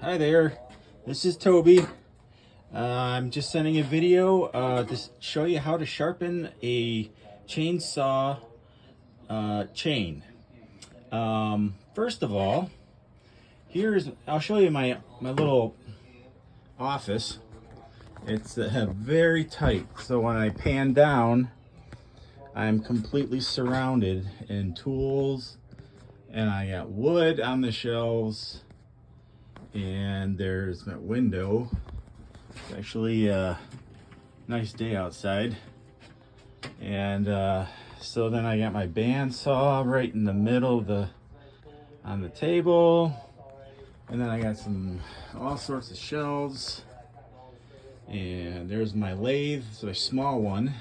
Hi there, this is Toby. I'm just sending a video to show you how to sharpen a chainsaw chain. First of all, I'll show you my little office. It's very tight, so when I pan down, I'm completely surrounded in tools, and I got wood on the shelves, and there's my window. It's actually a nice day outside. And so then I got my bandsaw right in the middle of on the table, and then I got all sorts of shelves, and there's my lathe. It's a small one,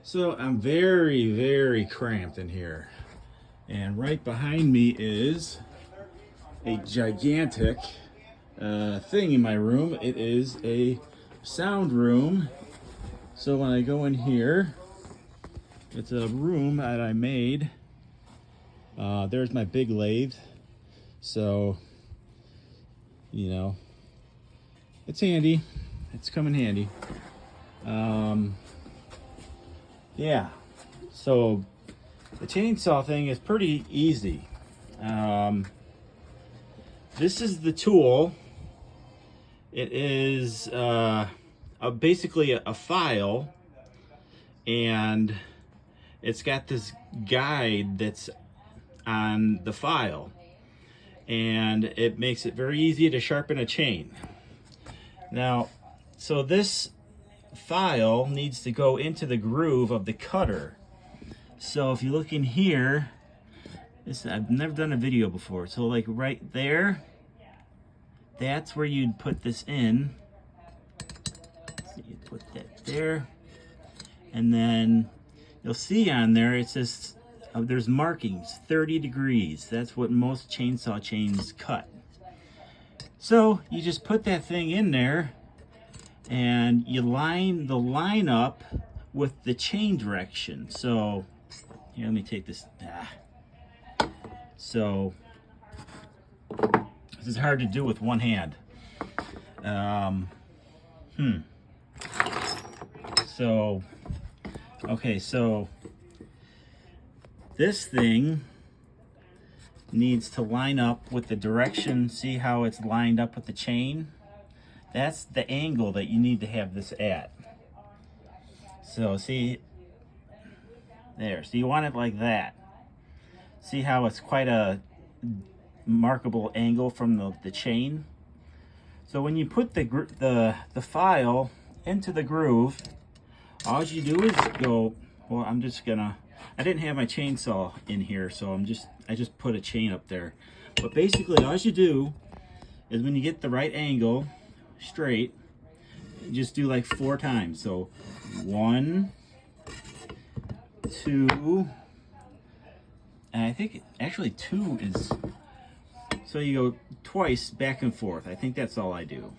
so I'm very cramped in here. And right behind me is a gigantic thing in my room. It is a sound room. So when I go in here, it's a room that I made. There's my big lathe. So, you know, it's handy. It's come in handy. Yeah. So the chainsaw thing is pretty easy. This is the tool. It is basically a file, and it's got this guide that's on the file, and it makes it very easy to sharpen a chain. Now, so this file needs to go into the groove of the cutter. So if you look in here, I've never done a video before, so like right there, that's where you'd put this in. So you put that there, and then you'll see on there it says there's markings 30 degrees. That's what most chainsaw chains cut. So you just put that thing in there, and you line the line up with the chain direction. So here, let me take this. So this is hard to do with one hand. So, okay, so this thing needs to line up with the direction. See how it's lined up with the chain? That's the angle that you need to have this at. So see, there, so you want it like that. See how it's quite a markable angle from the chain? So when you put the file into the groove, all you do is go, well, I didn't have my chainsaw in here, so I just put a chain up there. But basically all you do is when you get the right angle straight, you just do like 4 times. So 1, 2, and I think actually 2 is, so you go twice back and forth. I think that's all I do.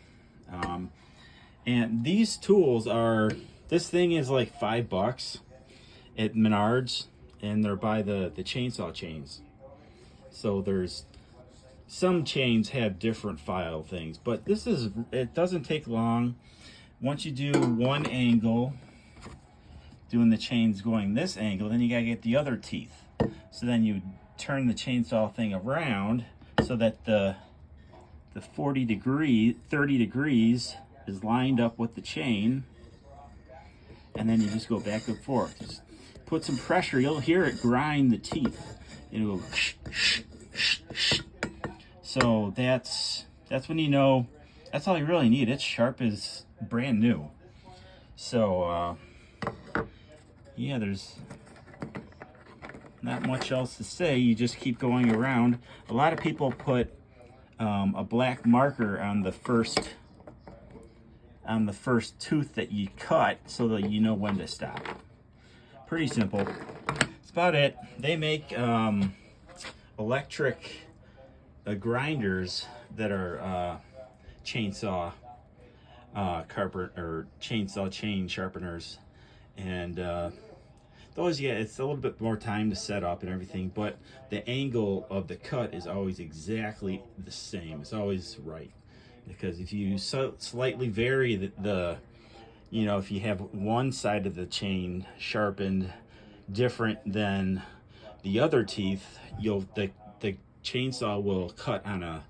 And these tools this thing is like $5 at Menards, and they're by the chainsaw chains. So there's some chains have different file things, but it doesn't take long. Once you do one angle, doing the chains going this angle, then you gotta get the other teeth. So then you turn the chainsaw thing around so that the 30 degrees is lined up with the chain, and then you just go back and forth. Just put some pressure, you'll hear it grind the teeth. It'll go shh, shh, shh, shh. So that's when you know, that's all you really need. It's sharp as brand new. So yeah, there's not much else to say. You just keep going around. A lot of people put a black marker on the first tooth that you cut so that you know when to stop. Pretty simple. That's about it. They make electric grinders that are chainsaw chain sharpeners, and those, yeah, it's a little bit more time to set up and everything, but the angle of the cut is always exactly the same. It's always right. Because if you slightly vary the you know, if you have one side of the chain sharpened different than the other teeth, the chainsaw will cut on a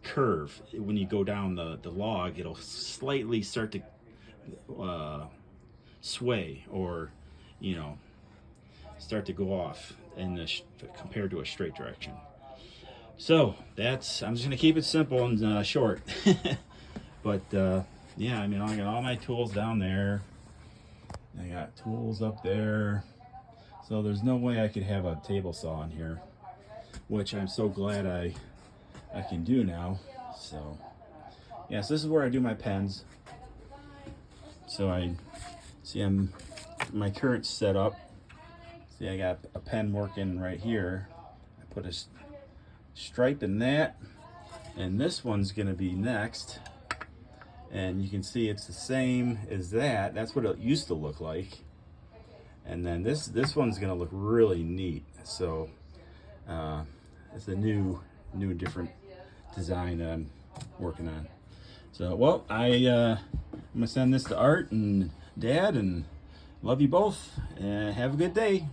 curve. When you go down the log, it'll slightly start to sway, or you know, start to go off in the compared to a straight direction. So that's, I'm just gonna keep it simple and short. But yeah, I mean, I got all my tools down there. I got tools up there. So there's no way I could have a table saw in here, which I'm so glad I can do now. So yeah, so this is where I do my pens. So I see my current setup. See, I got a pen working right here. I put a stripe in that, and this one's gonna be next. And you can see it's the same as that. That's what it used to look like. And then this one's gonna look really neat. So it's a new different design that I'm working on. So, well, I'm gonna send this to Art and Dad, and love you both, and have a good day.